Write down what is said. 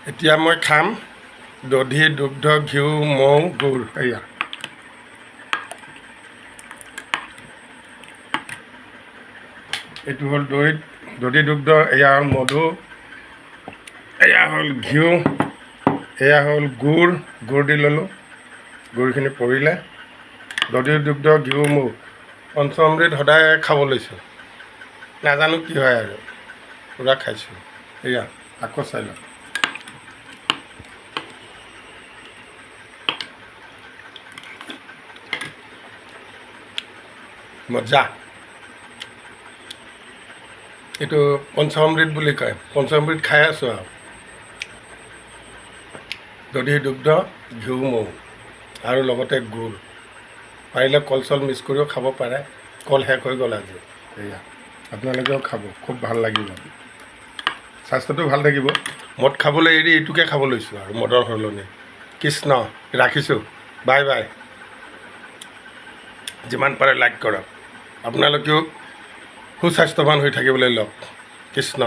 এতিয়া মই খাম দধি দুগ্ধ ঘিউ মৌ গুড়। এয়া এইটো হ'ল দধি দুগ্ধ, এয়া হ'ল মধু, এয়া হ'ল ঘিউ, এয়া হ'ল গুড় দি ল'লোঁ। গুড়খিনি পৰিলে দধি দুগ্ধ ঘিউ মৌ পঞ্চমৃত সদায় খাব লৈছোঁ। নাজানো কি হয় আৰু পূৰা খাইছোঁ। এয়া আকৌ চাই লওঁ। মজা। এইটো পঞ্চামৃত বুলি কয়। পঞ্চামৃত খাই আছোঁ আৰু দধি দুগ্ধ ঘিউ মৌ আৰু লগতে গুড়। পাৰিলে কল চল মিক্স কৰিও খাব পাৰে। কল শেষ হৈ গ'ল আজি। এয়া আপোনালোকেও খাব, খুব ভাল লাগিব, স্বাস্থ্যটো ভাল থাকিব। মদ খাবলৈ এৰি এইটোকে খাব লৈছোঁ আৰু মদৰ সলনি। কৃষ্ণ, ৰাখিছোঁ, বাই বাই। যিমান পাৰে লাইক কৰক। আপোনালোকেও সুস্বাস্থ্যৱান হৈ থাকিবলৈ লওক। কৃষ্ণ।